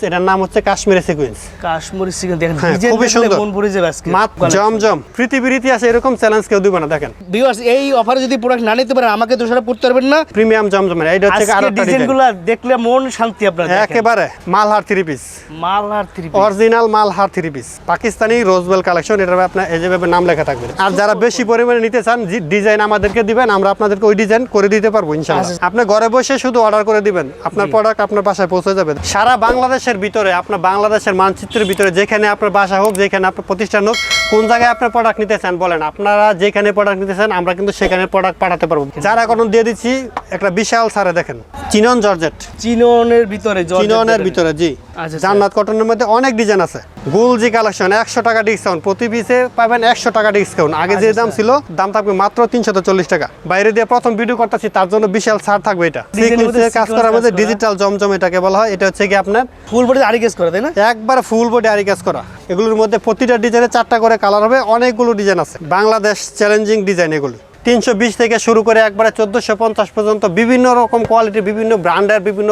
এটার নাম হচ্ছে কাশ্মীরি সিকোয়েন্স। কাশ্মীরি সিকোয়েন্স দেখেন খুবই সুন্দর, মন ভরে যাবে আজকে। জমজম পৃথিবীর ইতিহাসে এরকম চ্যালেঞ্জ কেউ দিবে না। দেখেন ভিউয়ার্স, এই অফারে যদি প্রোডাক্ট না নিতে পারেন আমাকে দোষারোপ করতে পারবেন না। প্রিমিয়াম জমজমের এইটা হচ্ছে আজকে ডিজাইনগুলো দেখলে মন শান্তি আপনার। একেবারে Malhar 3 piece, Malhar 3 piece, original Malhar 3 piece, Pakistani Rosebel collection. এটার আপনার এই যেভাবে নাম লেখা থাকবে। আর যারা বেশি পরিমাণে নিতে চান ডিজাইন আমাদেরকে দিবেন, আমরা আপনাদেরকে ওই ডিজাইন করে দিতে পারবো ইনশাআল্লাহ। আপনি ঘরে বসে শুধু অর্ডার করে দিবেন, আপনার প্রোডাক্ট আপনার বাসায় পৌঁছে যাবে। সারা বাংলাদেশের ভিতরে, আপনার বাংলাদেশের মানচিত্রের ভিতরে যেখানে আপনার বাসা হোক, যেখানে আপনার প্রতিষ্ঠান হোক, কোন জায়গায় আপনার প্রোডাক্ট নিতে চান বলেন, আপনারা যেখানে প্রোডাক্ট নিতে চান আমরা কিন্তু সেখানে প্রোডাক্ট পাঠাতে পারবো। যারা এখন দিয়ে দিচ্ছি একটা বিশাল সারে দেখেন, চিনন জর্জেট, চিননের ভিতরে চিননের ভিতরে জি আচ্ছা, জান্নাত কটনের মধ্যে অনেক ডিজাইন আছে। গুলজি কালেকশন 100 টাকা ডিসকাউন্ট, প্রতি পিসে পাবেন 100 টাকা ডিসকাউন্ট। আগে যে দাম ছিল দাম থাকবে মাত্র 340 টাকা। বাইরে দিয়ে প্রথম ভিডিও করতেছি তার জন্য বিশাল ছাড় থাকবে। এটা সিকোয়েন্সের কাজ করার মধ্যে ডিজিটাল জমজম এটাকে বলা হয়। এটা হচ্ছে কি আপনার ফুল বডি আরি কাজ করা, তাই না? একবার ফুল বডি আরি কাজ করা। এগুলোর মধ্যে প্রতিটা ডিজাইনে 4টা করে কালার হবে, অনেকগুলো ডিজাইন আছে। বাংলাদেশ চ্যালেঞ্জিং ডিজাইন এগুলো। 320 থেকে শুরু করে একবারে 1450 পর্যন্ত বিভিন্ন রকম কোয়ালিটি, বিভিন্ন ব্র্যান্ডের, বিভিন্ন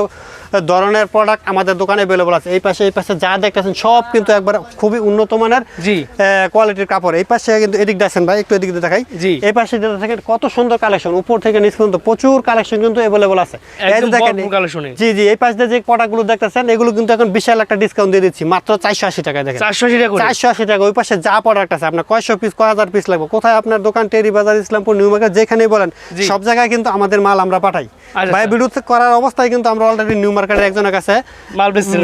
ধরনের প্রোডাক্ট আমাদের দোকানে অ্যাভেলেবল আছে। এই পাশে যা দেখতেছেন সব কিন্তু একবার খুবই উন্নত মানের জি কোয়ালিটির কাপড়। এই পাশে কিন্তু এদিক দেখেন ভাই, একটু এদিক দেখাই। এই পাশে যেটা দেখেন কত সুন্দর কালেকশন, উপর থেকে নিচ পর্যন্ত প্রচুর কালেকশন কিন্তু অ্যাভেলেবল আছে। দেখেন জি জি, এই পাশে যে প্রোডাক্টগুলো দেখতেছেন এগুলো কিন্তু এখন বিশাল একটা ডিসকাউন্ট দিয়ে দিচ্ছি, মাত্র 480 টাকায়। দেখেন 480 টাকা। ওই পাশে যা প্রোডাক্ট আছে আপনার কয়শো পিস, কয় হাজার পিস লাগবে, কোথায় আপনার দোকান টেরি বাজার, ইসলামপুর, নিউ মার্কেট, যেখানেই বলেন সব জায়গায় কিন্তু আমাদের মাল আমরা পাঠাই। ভাই ভিডিও করার অবস্থায় কিন্তু আমরা অলরেডি নিউ মার্কেটের একজনের কাছে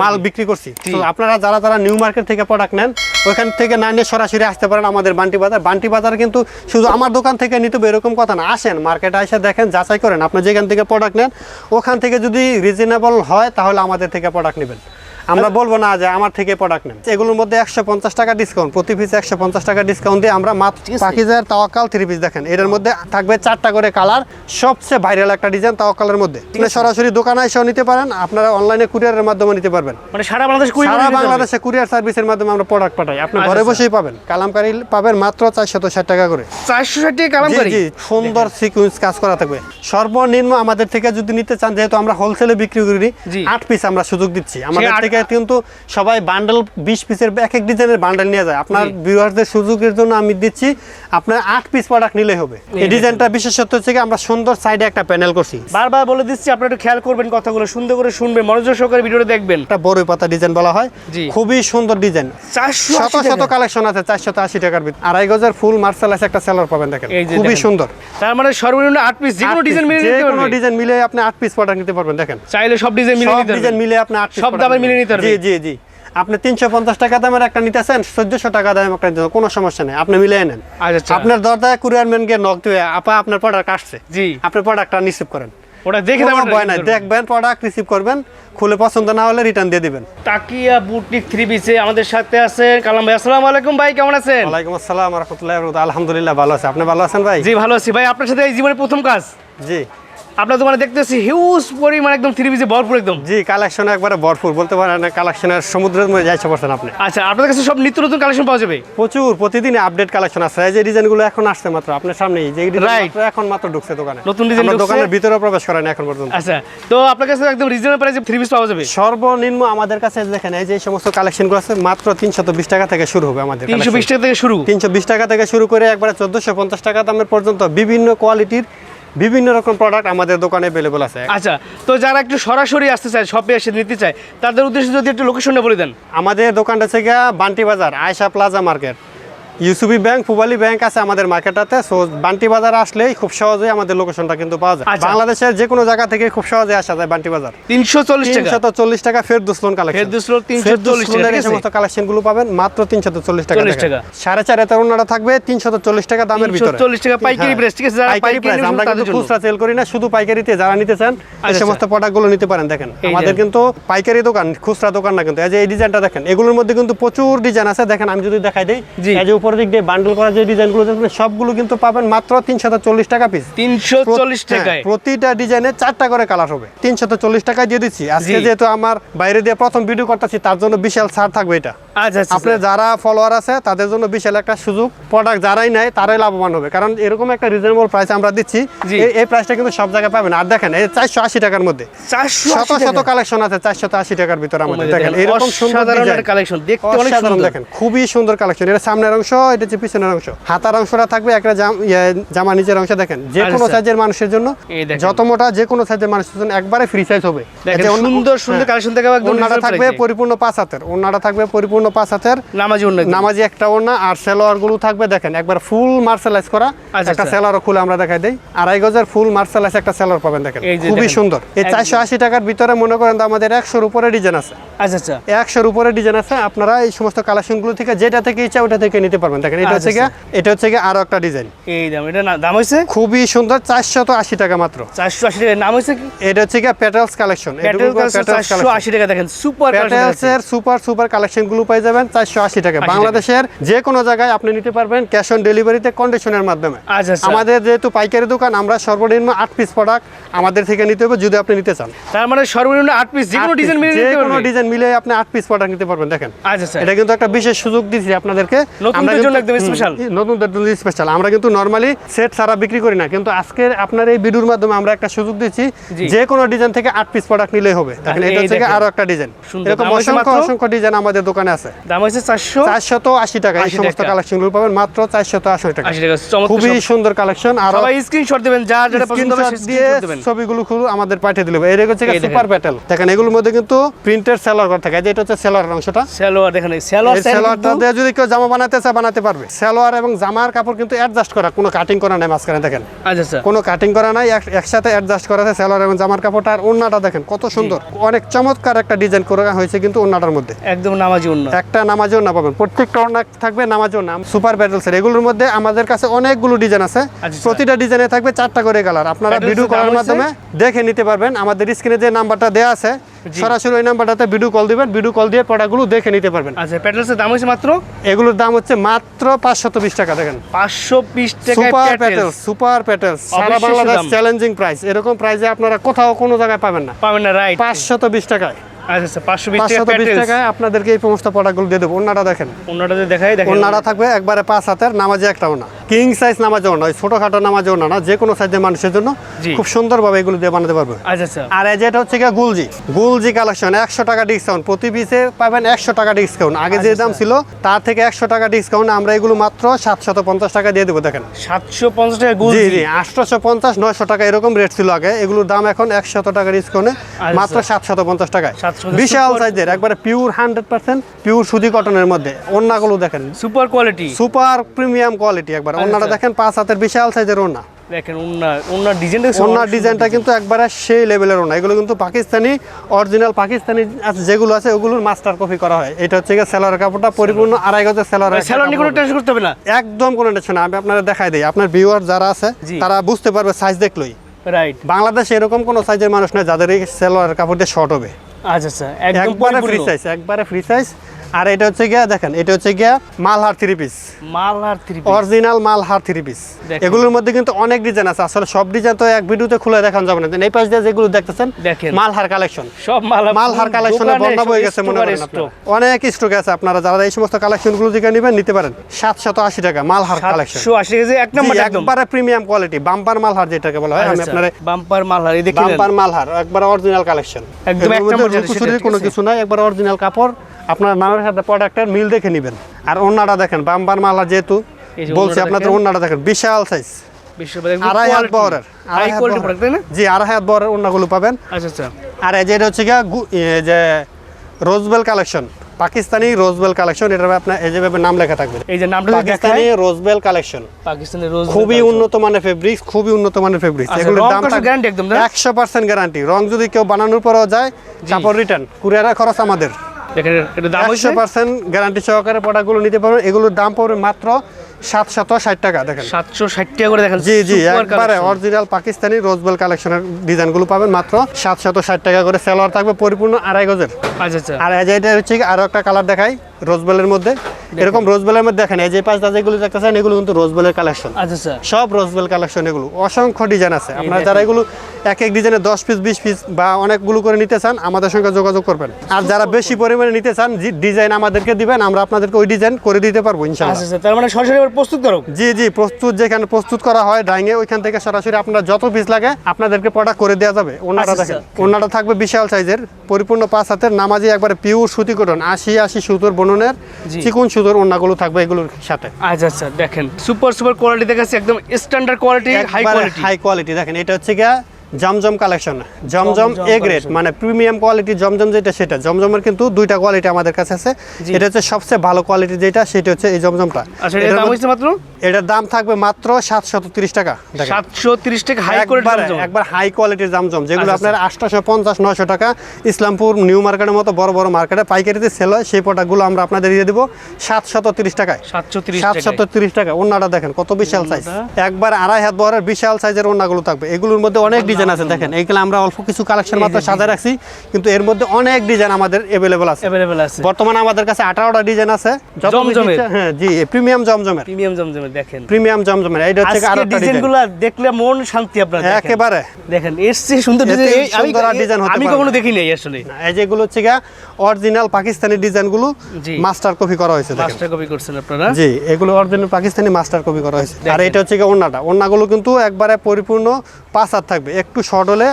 মাল বিক্রি করছি। তো আপনারা যারা নিউ মার্কেট থেকে প্রোডাক্ট নেন ওইখান থেকে না নিয়ে সরাসরি আসতে পারেন আমাদের বান্টি বাজার। বান্টি বাজার কিন্তু শুধু আমার দোকান থেকে নিতে হবে এরকম কথা না, আসেন মার্কেটে এসে দেখেন, যাচাই করেন। আপনি যেখান থেকে প্রোডাক্ট নেন ওখান থেকে যদি রিজনেবল হয় তাহলে আমাদের থেকে প্রোডাক্ট নেবেন। আমরা বলবো না যে আমার থেকে প্রোডাক্ট নেন। এগুলোর মধ্যে 150 টাকা ডিসকাউন্ট, প্রতি পিস 150 টাকা ডিসকাউন্ট দিয়ে আমরা মাত্র পাকিজার তাওয়াক্কাল 3 পিস দেখেন। এটার মধ্যে থাকবে 4টা করে কালার, সবচেয়ে ভাইরাল একটা ডিজাইন তাওয়াক্কালের মধ্যে। আপনি সরাসরি দোকানে এসেও নিতে পারেন, আপনারা অনলাইনে কুরিয়ারের মাধ্যমে নিতে পারবেন। মানে সারা বাংলাদেশে কুরিয়ার সার্ভিসের মাধ্যমে আমরা প্রোডাক্ট পাঠাই। আপনি ঘরে বসেই পাবেন। কালামকারী পাবেন মাত্র 460 টাকা করে। 460 টাকা কালামকারী, জি সুন্দর সিকোয়েন্স কাজ করা থাকবে। সর্বনিম্ন আমাদের থেকে যদি নিতে চান, যেহেতু আমরা হোলসেলে বিক্রি করি, 8 পিস আমরা সুযোগ দিচ্ছি। আমাদের থেকে কিন্তু সবাই বান্ডেল 20 পিসের এক এক ডিজাইনের বান্ডেল নিয়ে যায়। আপনার ভিউয়ারদের সুযোগের জন্য আমি দিচ্ছি, আপনার 8 পিস প্রোডাক্ট নিলেই হবে। এই ডিজাইনটা বিশেষত্ব হচ্ছে আমরা সুন্দর সাইডে একটা প্যানেল করছি। বারবার বলে দিচ্ছি আপনারা একটু খেয়াল করবেন, কথাগুলো সুন্দর করে শুনবেন, মনোযোগ সহকারে ভিডিওটা দেখবেন। এটা বড় পাতা ডিজাইন বলা হয়, খুবই সুন্দর ডিজাইন। 480 কালেকশন আছে 480 টাকার ভিতরে। 2.5 গজের ফুল মার্শাল আছে একটা সেলার পাবেন দেখেন, খুবই সুন্দর। তার মানে সর্বনিম্ন 8 পিস, যে কোনো ডিজাইন মিলে নিতে পারবেন, যে কোনো ডিজাইন মিলে আপনি 8 পিস প্রোডাক্ট নিতে পারবেন। দেখেন চাইলে সব ডিজাইন মিলে নিতে পারবেন, সব ডিজাইন মিলে আপনি 8 পিস সব দামে মিলে নিতে পারবেন। জি জি জি, আপনি 350 টাকা দামের একটা নিতেছেন, 1400 টাকা দামের একটা নিতে, কোনো সমস্যা নেই, আপনি মিলিয়ে নেন। আপনার দরজায় কুরিয়ার ম্যানকে নক দিয়ে আপা আপনার প্রোডাক্ট আসছে, জি আপনি প্রোডাক্টটা রিসিভ করেন, ওটা দেখে দেখবেন, প্রোডাক্ট রিসিভ করবেন, খুলে পছন্দ না হলে রিটার্ন দিয়ে দিবেন। তাকিয়া বুটিক 3 পিসে আমাদের সাথে আছে কালাম ভাই। আসসালামু আলাইকুম ভাই, কেমন আছেন? ওয়ালাইকুম আসসালাম ওয়া রাহমাতুল্লাহি ওয়া বারাকাতুহু। আলহামদুলিল্লাহ ভালো আছি, আপনি ভালো আছেন ভাই? জি ভালো আছি ভাই। আপনার সাথে এই জীবনের প্রথম কাজ। জি আপনার দোকানে দেখতেছি হিউজ পরিমাণ একদম 3 পিসে ভরপুর একদম। জি কালেকশন একবারে ভরপুর বলতে পারেন, কালেকশনের সমুদ্রের মধ্যে যাইতে পারছেন আপনি। আচ্ছা, আপনাদের কাছে সব নিত্য নতুন কালেকশন পাওয়া যাবে? প্রচুর, প্রতিদিন আপডেট কালেকশন আছে। এই যে ডিজাইনগুলো এখন আসছে মাত্র আপনার সামনেই, যে ডিজাইন এখন মাত্র ঢুকছে দোকানে, নতুন ডিজাইন দোকানের ভিতরে প্রবেশ করেন এখন পর্যন্ত। আচ্ছা, তো আপনার কাছে একদম রিজনেবল প্রাইসে 3 পিস পাওয়া যাবে? সর্বনিম্ন আমাদের কাছে দেখেন এই যে সমস্ত কালেকশনগুলো আছে মাত্র 320 টাকা থেকে শুরু হবে আমাদের। 320 টাকা থেকে শুরু, 320 টাকা থেকে শুরু করে একবারে 1450 টাকা দামের পর্যন্ত বিভিন্ন কোয়ালিটির বিভিন্ন রকম প্রোডাক্ট আমাদের দোকানে अवेलेबल আছে। আচ্ছা, তো যারা একটু সরাসরি আসতে চায়, শপে এসে নিতে চায়, তাদের উদ্দেশ্যে যদি একটু লোকেশনটা বলে দেন। আমাদের দোকানটা থেকে বান্টি বাজার, আয়েশা প্লাজা মার্কেট, ইউসুবি ব্যাংক, পুবালি ব্যাংক আছে আমাদের মার্কেটটাতে। সো বান্টি বাজার আসলেই খুব সহজেই আমাদের লোকেশনটা কিন্তু পাওয়া যায়। বাংলাদেশের যে কোনো জায়গা থেকে খুব সহজে আসা যায় বান্টি বাজার। 340 টাকা Ferdous loan collection, Ferdous loan 340 টাকা। এই সমস্ত কালেকশনগুলো পাবেন মাত্র 340 টাকা। 4.5 এর ওন্নাটা থাকবে 340 টাকা দামের ভিতরে, 340 টাকা পাইকারি প্রাইস। ঠিক আছে, যারা পাইকারি প্রাইস, আমরা কিন্তু খুচরা সেল করি না, শুধু পাইকারিতে যারা নিতে চান এই সমস্ত প্রোডাক্টগুলো নিতে পারেন। দেখেন আমাদের কিন্তু পাইকারি দোকান, খুচরা দোকান না কিন্তু। এই যে এই ডিজাইনটা দেখেন, এগুলোর মধ্যে কিন্তু প্রচুর ডিজাইন আছে। দেখেন আমি যদি দেখাই দেই, এই যে উপরের দিক দিয়ে বান্ডেল করা যে ডিজাইনগুলো দেখবেন সবগুলো কিন্তু পাবেন মাত্র 340 টাকা পিস। 340 টাকায় প্রতিটা ডিজাইনে 4টা করে কালার হবে। 340 টাকায় দিয়ে দিচ্ছি আজকে। যেহেতু আমার বাইরে দিয়ে প্রথম ভিডিও করতেছি তার জন্য বিশাল ছাড় থাকবে এটা। আচ্ছা আচ্ছা আপনার যারা ফলোয়ার আছে তাদের জন্য বিশাল একটা সুযোগ, প্রোডাক্ট যারাই নেয় তারাই লাভবান হবে, কারণ এরকম একটা রিজনেবল প্রাইস আমরা দিচ্ছি। জি। এই প্রাইসটা কিন্তু সব জায়গায় পাবেন। আর দেখেন এই 480 টাকার মধ্যে 480 শত কালেকশন আছে 480 টাকার ভিতরে আমাদের। দেখেন এরকম সুন্দর ডিজাইন কালেকশন, দেখতে অনেক অসাধারণ, সুন্দর। দেখেন খুবই সুন্দর কালেকশন। এটা সামনের অংশ, এটা হচ্ছে পিছনের অংশ। হাতার অংশটা থাকবে একটা জামা নিচের অংশ। দেখেন যে কোনো আচ্ছা। সাইজের মানুষের জন্য, এই দেখেন। যত মোটা যে কোনো সাইজের মানুষের জন্য একবারে ফ্রি সাইজ হবে। দেখেন এতে সুন্দর সুন্দর কালেকশন থেকে একদম ওন্নাটা reasonable থাকবে price এ। পরিপূর্ণ 5 হাতের, ওন্নাটা থাকবে পরিপূর্ণ 5 হাতের নামাজি অন্য নামাজি একটা ওন্না। আর সেলোয়ার গুলো থাকবে দেখেন একবার ফুল মার্শালাইজ করা আচ্ছা, একটা আচ্ছা। সেলোয়ার খুলে আমরা দেখাই দেই। 2.5 গজের ফুল মার্শালাইজ একটা সেলোয়ার পাবেন। দেখেন এই যে খুবই দেখেন। সুন্দর। এই একদম। 480 টাকার ভিতরে মনে করেন তো আমাদের 100-র উপরে ডিজাইন আছে। আচ্ছা আচ্ছা 100-র উপরে ডিজাইন আছে। আপনারা এই সমস্ত কালেকশনগুলো থেকে যেটা থেকে ইচ্ছা ওটা থেকে নিতে পারবেন। দেখেন এটা হচ্ছে আচ্ছা, গিয়ে আরো একটা ডিজাইন, এই দাম, এটা দাম হইছে খুবই সুন্দর, 480 টাকা মাত্র। 480 টাকা। নাম হইছে কি? এটা হচ্ছে গিয়ে পেটালস কালেকশন। প্যাটেল কালেকশন 480 টাকা। দেখেন সুপার পেটালস এর সুপার কালেকশন গুলো পেয়ে যাবেন 480 টাকা। বাংলাদেশের যে কোনো জায়গায় আপনি নিতে পারবেন ক্যাশ অন ডেলিভারিতে কন্ডিশনের মাধ্যমে। আচ্ছা আচ্ছা। আমাদের যেহেতু পাইকারি দোকান, আমরা সর্বনিম্ন 8 পিস প্রোডাক্ট আমাদের থেকে নিতে হবে যদি আপনি নিতে চান। তার মানে সর্বনিম্ন 8 পিস, যে কোনো ডিজাইন মিলে যে নিতে কোনো পারবে। ডিজাইন মিলে আপনি 8 পিস প্রোডাক্ট নিতে পারবেন। দেখেন আচ্ছা আচ্ছা। এটা কিন্তু একটা বিশেষ সুযোগ দিচ্ছি আপনাদেরকে। নতুনদের জন্য একদম স্পেশাল। নতুনদের জন্য স্পেশাল। আমরা কিন্তু নরমালি সেট ছাড়া বিক্রি করি না, কিন্তু আজকে আপনার এই ভিডিওর মাধ্যমে আমরা একটা সুযোগ দিচ্ছি, জি। যে কোনো ডিজাইন থেকে 8 পিস প্রোডাক্ট নিলেই হবে। দেখেন এই এটা হচ্ছে দেখেন। আরো একটা ডিজাইন। সুন্দর। এরকম দাম হচ্ছে অসংখ্য মাত্র? অসংখ্য ডিজাইন আমাদের দোকানে আছে। দাম হইছে 480 টাকা। এই 80 সমস্ত টাকা। কালেকশনগুলো পাবেন মাত্র 480 টাকা। 80 টাকা। চমৎকার খুবই সব। সুন্দর কালেকশন। আর সবাই স্ক্রিনশট দিবেন, যার যেটা পছন্দ হবে স্ক্রিনশট দিয়ে স্ক্রিনশট দিবেন। ছবিগুলো খুলে আমাদের পাঠিয়ে দিলে এই হচ্ছে এই দেখেন। সুপার প্যাটেল। দেখেন এগুলোর মধ্যে কিন্তু প্রিন্টেড সেলোয়ার করা থাকে। এটা হচ্ছে সেলোয়ার অংশটা। সালোয়ার দেখেন, এই সালোয়ার এই সেলোয়ারটা দিয়ে যদি কেউ জামা বানাতে চায় বানাতে পারবে। সেলোয়ার এবং জামার কাপড় কিন্তু অ্যাডজাস্ট করা, কোনো কাটিং করা নাই মাঝখানে। দেখেন আচ্ছা আচ্ছা। কোনো কাটিং করা নাই, একসাথে অ্যাডজাস্ট করা আছে সেলোয়ার এবং জামার কাপড়টা। আর ওন্নাটা দেখেন কত সুন্দর, অনেক চমৎকার একটা ডিজাইন করা হয়েছে কিন্তু ওন্নাটার মধ্যে। একদম নামাজি অন্য। একটা নামাজি ওন্না পাবেন, প্রত্যেকটা ওন্না থাকবে নামাজি ওন্না। সুপার প্যাটেলসের এগুলোর মধ্যে আমাদের কাছে অনেকগুলো ডিজাইন আছে। আচ্ছা। প্রতিটা ডিজাইনে থাকবে 4টা করে কালার। আপনারা প্যাটেলসের ভিডিও দাম কলের হচ্ছে? মাধ্যমে দেখে নিতে পারবেন। আমাদের স্ক্রিনে যে নাম্বারটা দেওয়া আছে জি। সরাসরি ওই নাম্বারটাতে ভিডিও কল দিবেন, ভিডিও কল দিয়ে প্রোডাক্টগুলো দেখে নিতে পারবেন। আচ্ছা, প্যাটেলসের দাম হইছে মাত্র এগুলোর দাম হচ্ছে মাত্র 520 টাকা। দেখেন 520 টাকা super petals. Petals, super petals, সারা অবিশ্বাস্য বাংলাদেশ দাম। Challenging price. এরকম প্রাইসে আপনারা কোথাও কোনো জায়গায় পাবেন না। পাবেন না, রাইট। 520 টাকায়, আচ্ছা আচ্ছা, 520 টাকা 520 প্যাটেলস। টাকায় আপনাদেরকে এই সমস্ত প্রোডাক্টগুলো দিয়ে দেবো। ওন্নাটা দেখেন, অন্যটাতে দেখাই দেখেন। ওন্নাটা থাকবে একবারে 5 হাতের নামাজি একটা ওন্না, কিং সাইজ নামাজি ওন্না, ওই ছোটখাটো নামাজি ওন্না না, যে কোনো সাইজের মানুষের জন্য জি। খুব সুন্দরভাবে এগুলো দিয়ে বানাতে পারবে। আচ্ছা আচ্ছা। আর এই যেটা হচ্ছে গিয়ে গুলজি কালেকশন, 100 টাকা ডিসকাউন্ট, প্রতি পিসে পাবেন 100 টাকা ডিসকাউন্ট। আগে যে দাম ছিল তার থেকে 100 টাকা ডিসকাউন্ট। আমরা এগুলো মাত্র 750 টাকা দিয়ে দেবো। দেখেন 750 টাকা জি গুলজি। জি 850 900 টাকা এরকম রেট ছিল আগে। এগুলোর দাম এখন 100 টাকা ডিসকাউন্টে মাত্র 750 টাকায়। 750 বিশাল সুপার- সাইজের একবারে পিওর 100% পিওর সুতি কটনের মধ্যে। ওন্নাগুলো দেখেন super quality. Super premium quality. একবার ওন্নাটা দেখেন 5 হাতের বিশাল সাইজের ওন্না। দেখেন ওন্নার ডিজাইন দেখছেন? ওন্নার ডিজাইনটা কিন্তু একবারে সেই লেভেলের ওন্না। এগুলো কিন্তু পাকিস্তানি অরিজিনাল পাকিস্তানি যেগুলো আছে ওগুলোর মাস্টার কপি করা হয়। এটা হচ্ছে গিয়ে সেলোয়ার কাপড়টা পরিপূর্ণ 2.5 গজের সেলোয়ার। স্যালোর নিয়ে কোনো টেনশন করতে হবে না। একদম কোনো টেনশন না। আমি আপনাদের দেখাই দিই, আপনার ভিউয়ার যারা আছে জি। তারা বুঝতে পারবে সাইজ দেখলেই। রাইট। বাংলাদেশে এরকম কোনো সাইজের মানুষ নয় যাদের এই সেলোয়ার কাপড় দিয়ে শর্ট হবে। আচ্ছা আচ্ছা, একদম একবারে ফ্রি পরিপূর্ণ। সাইজ, একবারে ফ্রি সাইজ। আর এটা হচ্ছে গিয়া দেখেন, এটা হচ্ছে গিয়া Malhar 3 piece, Malhar 3 piece. Original Malhar 3 piece. দেখেন। এগুলোর মধ্যে কিন্তু অনেক ডিজাইন আছে। আসলে সব ডিজাইন তো এক ভিডিওতে খুলে দেখানো যাবে না। এই পাশ দিয়ে যেগুলো দেখতেছেন দেখেন। মালহার কালেকশন, সব মালহার কালেকশনে বন্ধ হয়ে গেছে মনে করেন আপনারা। অনেক স্টক আছে। আপনারা যারা এই সমস্ত কালেকশনগুলো থেকে নেবেন নিতে পারেন। 780 টাকা মালহার কালেকশন, 780 কেজি এক নাম্বার একদম। একবারে প্রিমিয়াম কোয়ালিটি, বাম্পার মালহার যেটাকে বলা হয়। আমি আপনারা বাম্পার মালহার এই দেখেন। বাম্পার মালহার একবার অরিজিনাল কালেকশন, একদম এক নম্বর যেটা, লুকোচুরির সেটা, কোনো ঠিক আছে? কিছু নাই। একবার অরিজিনাল কাপড়, আপনার নামের সাথে প্রোডাক্টের মিল দেখে নেবেন। আর ওন্নাটা দেখেন বাম্পার মালহার, যেহেতু এই যে বলছি ওন্নাটা আপনাদের দেখেন। ওন্নাটা দেখেন বিশাল সাইজ, বিশ্ববাজার 2.5 হাত বহরের, হাই কোয়ালিটি প্রোডাক্ট তাই না? জি 2.5 হাত বহরের ওন্নাগুলো পাবেন। আচ্ছা আচ্ছা। আর এই যে এটা হচ্ছে গিয়া এই যে রোজবেল কালেকশন, পাকিস্তানি রোজবেল কালেকশন। এটার আপনার এই যেভাবে নাম লেখা থাকবে, এই যে নামটা পাকিস্তানি রোজবেল কালেকশন। পাকিস্তানের রোজ খুবই উন্নত মানের ফেব্রিক্স, খুবই উন্নত মানের ফেব্রিক্স। আচ্ছা, এগুলোর রং দাম কষার guarantee একদম না? 100% গ্যারান্টি। রং যদি কেউ বানানোর পরেও যায়, কাপড় রিটার্ন, কুরিয়ারের খরচ আমাদের। দেখেন এটা দাম হইছে 100% গ্যারান্টি সহকারে প্রোডাক্টগুলো নিতে পারবেন। এগুলোর দাম পড়বে মাত্র 760 টাকা। দেখেন 760 টাকা করে। দেখেন জি জি super একবারে collection। অরিজিনাল পাকিস্তানি রোজবেল কালেকশনের ডিজাইনগুলো পাবেন মাত্র 760 টাকা করে। সেলোয়ার থাকবে পরিপূর্ণ 2.5 গজের। আচ্ছা আচ্ছা। আর এই যে এটা হচ্ছে আরো একটা কালার দেখাই রোজবেলের মধ্যে। এরকম রোজবেলের মধ্যে দেখেন এই যে পাঁচটা যেগুলো দেখতেছেন এগুলো কিন্তু রোজবেলের কালেকশন, আচ্ছা আচ্ছা। সব রোজবেল কালেকশন। এগুলো অসংখ্য ডিজাইন আছে। আপনারা যারা এগুলো এক এক ডিজাইনে 10 পিস 20 পিস বা অনেকগুলো করে নিতে চান আমাদের সঙ্গে যোগাযোগ করবেন। আর যারা বেশি পরিমাণে নিতে চান ডিজাইন আমাদেরকে দিবেন, আমরা আপনাদেরকে ওই ডিজাইন করে দিতে পারবো ইনশাআল্লাহ। আচ্ছা তার মানে সরাসরি প্রস্তুত করো? জি জি, প্রস্তুত যেখানে প্রস্তুত করা হয় ডাইংয়ে, ওইখান থেকে সরাসরি আপনার যত পিস লাগে আপনাদেরকে প্রোডাক্ট করে দেওয়া যাবে। ওনাটা দেখেন, ওনাটা থাকবে বিশাল সাইজের, পরিপূর্ণ 5 হাতের নামাজি, একবারে পিওর সুতি কটন, 80 সুতোর বননের চিকন সুতোর ওন্নাগুলো থাকবে এগুলোর সাথে। আচ্ছা আচ্ছা, দেখেন সুপার কোয়ালিটি দেখাচ্ছে, একদম স্ট্যান্ডার্ড কোয়ালিটি, হাই কোয়ালিটি। দেখেন এটা হচ্ছে গিয়া জমজম কালেকশন, জমজম এ গ্রেড, মানে প্রিমিয়াম কোয়ালিটি জমজম যেটা সেটা। জমজমের কিন্তু দুইটা কোয়ালিটি আমাদের কাছে আছে, এটা হচ্ছে সবচেয়ে ভালো কোয়ালিটি যেটা, সেটা হচ্ছে এই জমজমটা। আচ্ছা এটার দাম হচ্ছে মাত্র, এটার দাম থাকবে মাত্র 730 টাকা। 730 টাকা, হাই কোয়ালিটি জমজম, একবার হাই কোয়ালিটির জমজম, যেগুলো আপনার 850-900 টাকা ইসলামপুর নিউ মার্কেটের মতো বড় বড় মার্কেটে পাইকারিতে সেল হয়, সেই প্রোডাক্টগুলো আমরা আপনাদের দিয়ে দিব 730 টাকায়। 730 টাকা। ওন্নাটা দেখেন কত বিশাল সাইজ, একবার 2.5 হাত বহরের বিশাল সাইজের ওন্নাগুলো থাকবে। এগুলোর মধ্যে অনেক ডিজাইন আছে, দেখেন এইগুলো আমরা অল্প কিছু কালেকশন মাত্র সাজায় রাখছি, কিন্তু এর মধ্যে অনেক ডিজাইন আমাদের अवेलेबल আছে। বর্তমানে আমাদের কাছে 18টা ডিজাইন আছে জমজমের। হ্যাঁ জি, প্রিমিয়াম জমজমের, দেখেন প্রিমিয়াম জমজমের। এইটা হচ্ছে আরো একটা ডিজাইনগুলো দেখলে মন শান্তি আপনার, একেবারে দেখেন এসছে সুন্দর ডিজাইন, আমি কখনো দেখি নাই আসলে। এই যেগুলো হচ্ছে অরিজিনাল পাকিস্তানি ডিজাইনগুলো মাস্টার কপি করা হয়েছে, মাস্টার কপি করছেন আপনারা? জি, এগুলো অরিজিনাল পাকিস্তানি মাস্টার কপি করা হয়েছে। আর এটা হচ্ছে ওন্নাটা, ওন্নাগুলো কিন্তু একবারে পরিপূর্ণ 5 হাত থাকবে, একটু শর্ট হলে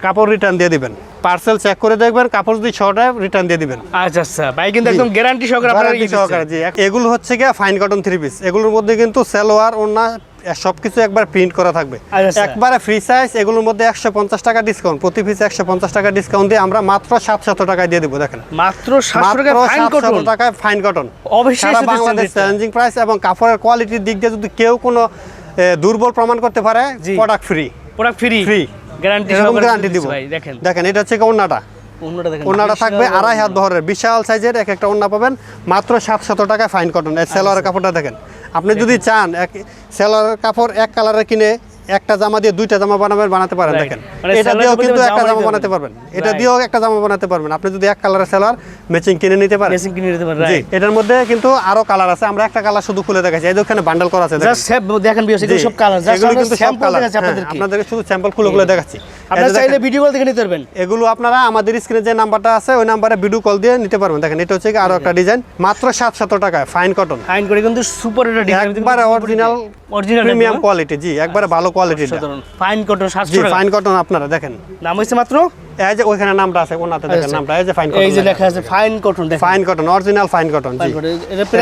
কাপড় রিটার্ন দিয়ে দিবেন, পার্সেল চেক করে দেখবেন, কাপড় যদি শর্ট হয় রিটার্ন দিয়ে দিবেন। আচ্ছা আচ্ছা ভাই, কিন্তু একদম গ্যারান্টি সহকারে আপনারা জি। এগুলো হচ্ছে ফাইন কটন 3 পিস, এগুলোর মধ্যে কিন্তু সালোয়ার ওন্না সবকিছু একবার প্রিন্ট করা থাকবে, একবারে ফ্রি সাইজ। এগুলোর মধ্যে 150 টাকা ডিসকাউন্ট, প্রতি পিস 150 টাকা ডিসকাউন্ট দিয়ে আমরা মাত্র 700 টাকায় দিয়ে দেবো। দেখেন মাত্র 700 টাকায় ফাইন কটন, অবশ্যই বাংলাদেশ চ্যালেঞ্জিং প্রাইস। এবং কাপড়ের কোয়ালিটির দিক দিয়ে যদি কেউ কোনো দুর্বল প্রমাণ করতে পারে, প্রোডাক্ট ফ্রি, গ্যারান্টি দিব। দেখেন এটা হচ্ছে ওন্নাটা, ওন্নাটা থাকবে 2.5 হাত বহরের বিশাল সাইজের, এক একটা ওন্না পাবেন মাত্র 700 টাকায় ফাইন কটন। এই সেলোয়ারের কাপড়টা দেখেন, আপনি যদি চান সেলোয়ারের কাপড় এক কালারের কিনে একটা জামা দিয়ে 2টা জামা বানাতে পারেন। দেখেন এটা দিয়েও কিন্তু একটা জামা বানাতে পারবেন, এটা দিয়েও একটা জামা বানাতে পারবেন। আপনি যদি এক কালারের সেলোয়ার ম্যাচিং কিনে নিতে পারেন। জি, এটার মধ্যে কিন্তু আরো কালার আছে, আমরা একটা কালার শুধু খুলে দেখাচ্ছি, এই ওখানে বান্ডেল করা আছে, দেখেন এগুলো সব কালার, এগুলো কিন্তু সব কালার আপনাদেরকে শুধু স্যাম্পল খুলে দেখাচ্ছি। আপনারা চাইলে ভিডিও কল দেখে নিতে পারবেন। এগুলো আপনারা আমাদের স্ক্রিনে যে নাম্বারটা আছে ওই নাম্বারে ভিডিও কল দিয়ে নিতে পারবেন। দেখেন এটা হচ্ছে আরো একটা ডিজাইন, মাত্র 700 টাকায় ফাইন কটন, ফাইন করে কিন্তু সুপার একটা ডিজাইন, একবারে অরিজিনাল প্রিমিয়াম কোয়ালিটি। জি, একবারে ভালো কোয়ালিটির ফাইন কটন 700 টাকা। ফাইন কটন আপনারা দেখেন, নাম হইছে মাত্র, এই যে ওখানে নামটা আছে, ওনাতে দেখেন নামটা, এই যে ফাইন কটন, এই যে লেখা আছে ফাইন কটন, দেখেন fine cotton, original fine cotton. জি,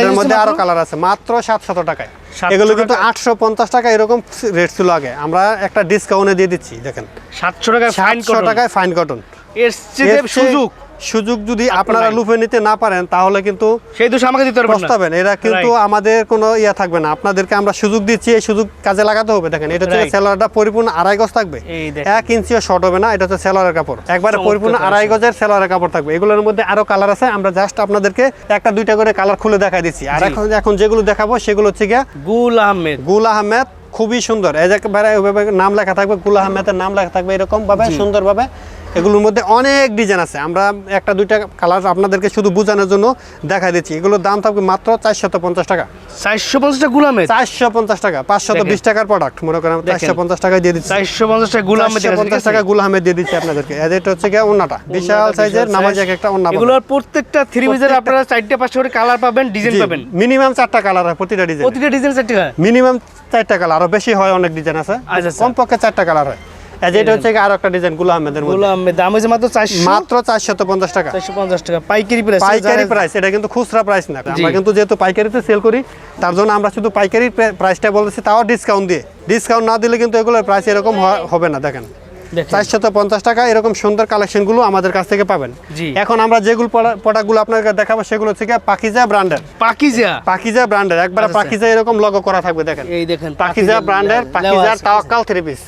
এর মধ্যে আরো কালার আছে, মাত্র 700 টাকায়। এগুলো কিন্তু 850 টাকা এরকম রেট ছিল আগে, আমরা একটা ডিসকাউন্টে দিয়ে দিচ্ছি। দেখেন 700 টাকায় ফাইন কটন। এর সুযোগ যদি আপনারা লুফে নিতে না পারেন তাহলে কিন্তু সেই দোষ আমাকে দিতে পারবেন না, এরা কিন্তু আমাদের কোনো থাকবে না। আপনাদেরকে আমরা সুযোগ দিচ্ছি, এই সুযোগ কাজে লাগাতে হবে। দেখেন এটা হচ্ছে সেলোয়ারটা পরিপূর্ণ 2.5 গজ থাকবে, 1 ইঞ্চিও শর্ট হবে না। এটা হচ্ছে সেলোয়ারের কাপড়, একবারে পরিপূর্ণ 2.5 গজের সেলোয়ারের কাপড় থাকবে। এগুলোর মধ্যে আরো কালার আছে, আমরা জাস্ট আপনাদেরকে একটা দুইটা করে কালার খুলে দেখাই দিচ্ছি। আর এখন যেগুলো দেখাবো সেগুলো হচ্ছে গুল আহমেদ, খুবই সুন্দর। এই যে নাম লেখা থাকবে, গুল আহমেদের নাম লেখা থাকবে এরকম ভাবে সুন্দরভাবে। এগুলোর মধ্যে অনেক ডিজাইন আছে, আমরা একটা দুইটা কালার আপনাদেরকে শুধু বোঝানোর জন্য দেখাই দিচ্ছি। এগুলোর দাম থাকবে মাত্র 450 টাকা। 450 টাকা গুল আহমেদ, 450 টাকা, 520 টাকার প্রোডাক্ট মনে করেন 450 টাকায় দিয়ে দিচ্ছি। 450 টাকা গুল আহমেদ, 450 টাকা গুল আহমেদ দিয়ে দিচ্ছি আপনাদেরকে। এটা হচ্ছে কি ওন্নাটা, বিশাল সাইজের নামাজি এক একটা ওন্না। এগুলোর প্রত্যেকটা 3 পিসের আপনারা 4টা 5টা করে কালার পাবেন, ডিজাইন পাবেন। মিনিমাম 4টা কালার হয় প্রতিটা ডিজাইন, 4টা মিনিমাম 4টা কালার, আরো বেশি হয় অনেক ডিজাইন আছে, কমপক্ষে 4টা কালার হয়। এটা হচ্ছে আরো একটা ডিজাইন গুল আহমেদের মধ্যে। গুল আহমেদ দাম হইছে মাত্র 450 টাকা। 450 টাকা পাইকারি প্রাইস। এটা কিন্তু খুচরা প্রাইস না, আমরা কিন্তু যেহেতু পাইকারিতে সেল করি তার জন্য আমরা শুধু পাইকারি প্রাইসটা বলতেছি, তাও ডিসকাউন্ট দিয়ে। ডিসকাউন্ট না দিলে কিন্তু এগুলোর প্রাইস এরকম হবে না। দেখেন 450 টাকা এরকম সুন্দর কালেকশনগুলো আমাদের কাছ থেকে পাবেন। এখন আমরা যেগুলো প্রোডাক্টগুলো আপনাদের দেখাবো সেগুলো হচ্ছে পাকিজা ব্র্যান্ডের, একবার পাকিজা এরকম লোগো করা থাকবে। দেখেন এই দেখেন পাকিজা ব্র্যান্ডের, পাকিজার তাওয়াক্কাল 3 পিস,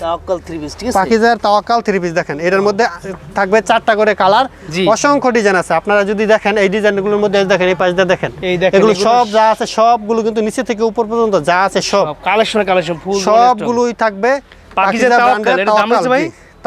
ঠিক আছে, পাকিজার তাওয়াক্কাল 3 পিস। দেখেন এর মধ্যে থাকবে 4টা করে কালার, অসংখ্য ডিজাইন আছে। আপনারা যদি দেখেন এই ডিজাইনগুলোর মধ্যে দেখেন, এই পাশটা দেখেন, এগুলো সব যা আছে সবগুলো কিন্তু নিচে থেকে উপর পর্যন্ত যা আছে সব কালেকশন ফুল সবগুলোই থাকবে পাকিজা ব্র্যান্ডের।